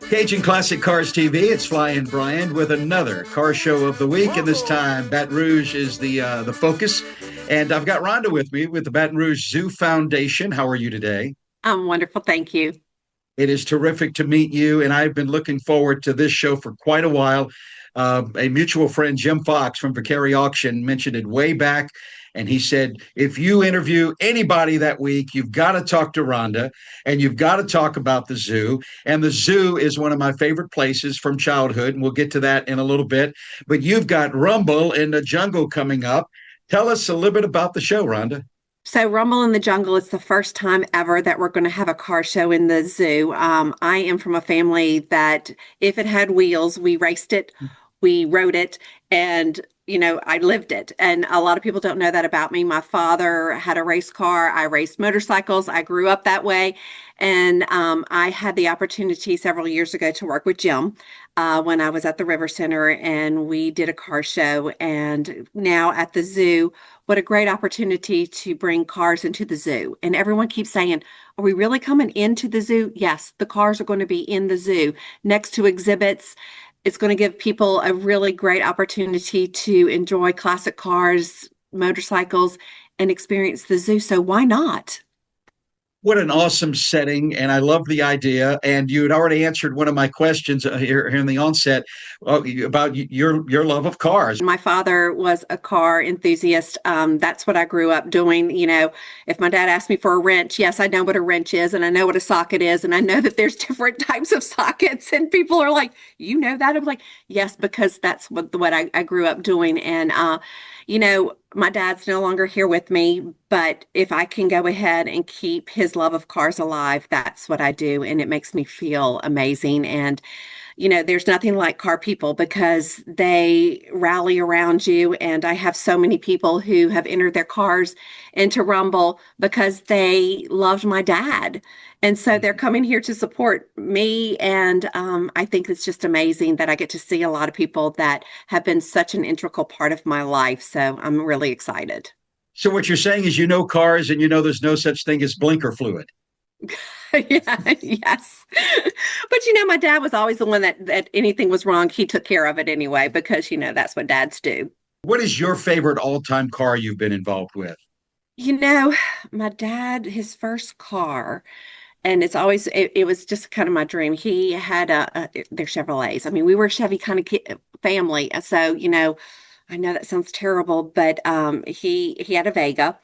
Cajun Classic Cars TV. It's Flying Brian with another car show of the week, and this time Baton Rouge is the focus. And I've got Rhonda with me with the Baton Rouge Zoo Foundation. How are you today? I'm wonderful. Thank you. It is terrific to meet you, and I've been looking forward to this show for quite a while. A mutual friend, Jim Fox from Vicari Auction, mentioned it way back, and he said, if you interview anybody that week, you've got to talk to Rhonda, and you've got to talk about the zoo. And the zoo is one of my favorite places from childhood, and we'll get to that in a little bit. But you've got Rumble in the Jungle coming up. Tell us a little bit about the show, Rhonda. So, Rumble in the Jungle is the first time ever that we're going to have a car show in the zoo. I am from a family that if it had wheels, we raced it, we rode it, and I lived it. And a lot of people don't know that about me. My father had a race car. I raced motorcycles. I grew up that way. And I had the opportunity several years ago to work with Jim when I was at the River Center, and we did a car show. And now at the zoo, what a great opportunity to bring cars into the zoo. And everyone keeps saying, are we really coming into the zoo? Yes, the cars are going to be in the zoo next to exhibits. It's going to give people a really great opportunity to enjoy classic cars, motorcycles, and experience the zoo. So why not? What an awesome setting, and I love the idea. And you had already answered one of my questions here in the onset about your love of cars. My father was a car enthusiast. That's what I grew up doing. If my dad asked me for a wrench, yes, I know what a wrench is, and I know what a socket is, and I know that there's different types of sockets. And people are like, "You know that?" I'm like, "Yes," because that's what I grew up doing. And my dad's no longer here with me, but if I can go ahead and keep his love of cars alive, that's what I do. And it makes me feel amazing. And there's nothing like car people because they rally around you. And I have so many people who have entered their cars into Rumble because they loved my dad. And so they're coming here to support me. And I think it's just amazing that I get to see a lot of people that have been such an integral part of my life. So I'm really excited. So what you're saying is you know cars and you know there's no such thing as blinker fluid. Yeah, yes. But my dad was always the one that anything was wrong, he took care of it anyway, because that's what dads do. What is your favorite all-time car you've been involved with? You know, my dad, his first car, and it was just kind of my dream. He had they're Chevrolets. I mean, we were a Chevy kind of family. So, I know that sounds terrible, but he had a Vega,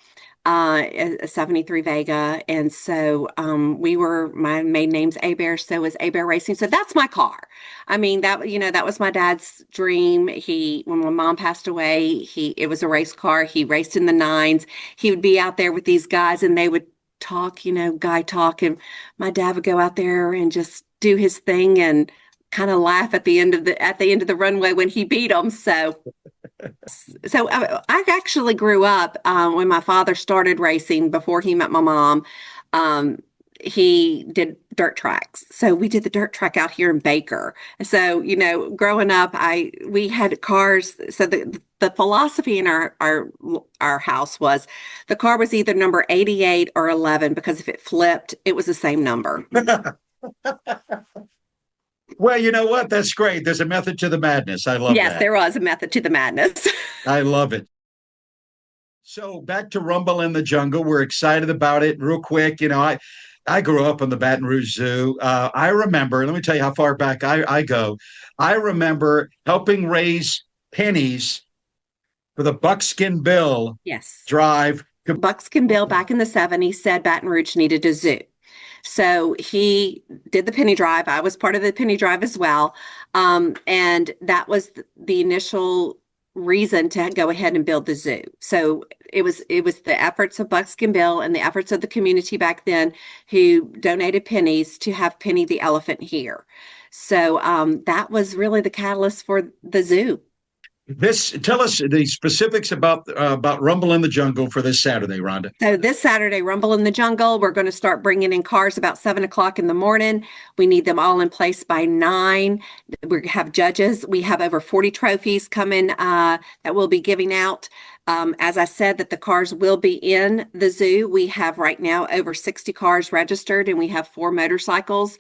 a 73 Vega. And so my maiden name's Bear, so is Bear Racing. So that's my car. I mean, that was my dad's dream. When my mom passed away, it was a race car. He raced in the nines. He would be out there with these guys and they would talk, guy talk. And my dad would go out there and just do his thing and kind of laugh at the end of the runway when he beat them. So I actually grew up when my father started racing before he met my mom. He did dirt tracks. So we did the dirt track out here in Baker. So, growing up, we had cars. So the philosophy in our house was the car was either number 88 or 11, because if it flipped, it was the same number. Well, you know what? That's great. There's a method to the madness. I love that. Yes, there was a method to the madness. I love it. So back to Rumble in the Jungle. We're excited about it. Real quick, I grew up in the Baton Rouge Zoo. I remember, let me tell you how far back I go. I remember helping raise pennies for the Buckskin Bill Yes. drive. Buckskin Bill back in the 70s said Baton Rouge needed a zoo. So he did the penny drive. I was part of the penny drive as well. And that was the initial reason to go ahead and build the zoo. So it was the efforts of Buckskin Bill and the efforts of the community back then who donated pennies to have Penny the elephant here. So that was really the catalyst for the zoo. Tell us the specifics about Rumble in the Jungle for this Saturday, Rhonda. So this Saturday, Rumble in the Jungle, we're going to start bringing in cars about 7 o'clock in the morning. We need them all in place by 9. We have judges. We have over 40 trophies coming that we'll be giving out. As I said, that the cars will be in the zoo. We have right now over 60 cars registered, and we have 4 motorcycles.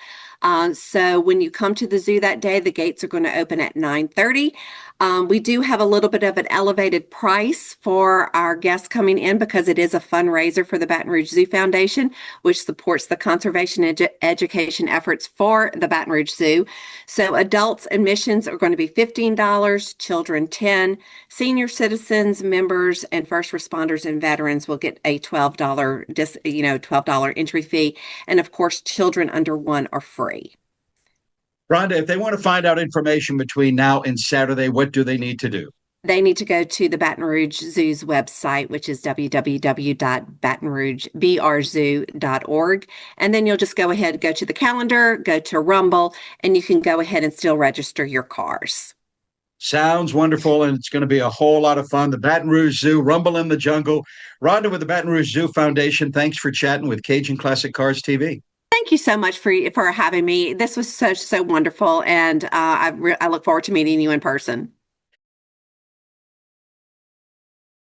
So when you come to the zoo that day, the gates are going to open at 9:30. We do have a little bit of an elevated price for our guests coming in because it is a fundraiser for the Baton Rouge Zoo Foundation, which supports the conservation education efforts for the Baton Rouge Zoo. So adults admissions are going to be $15, children 10, senior citizens, members, and first responders and veterans will get a $12 entry fee. And of course, children under 1 are free. Rhonda, if they want to find out information between now and Saturday, what do they need to do? They need to go to the Baton Rouge Zoo's website, which is www.batonrougebrzoo.org. And then you'll just go ahead, go to the calendar, go to Rumble, and you can go ahead and still register your cars. Sounds wonderful, and it's going to be a whole lot of fun. The Baton Rouge Zoo, Rumble in the Jungle. Rhonda with the Baton Rouge Zoo Foundation, thanks for chatting with Cajun Classic Cars TV. Thank you so much for having me. This was so wonderful, and I look forward to meeting you in person.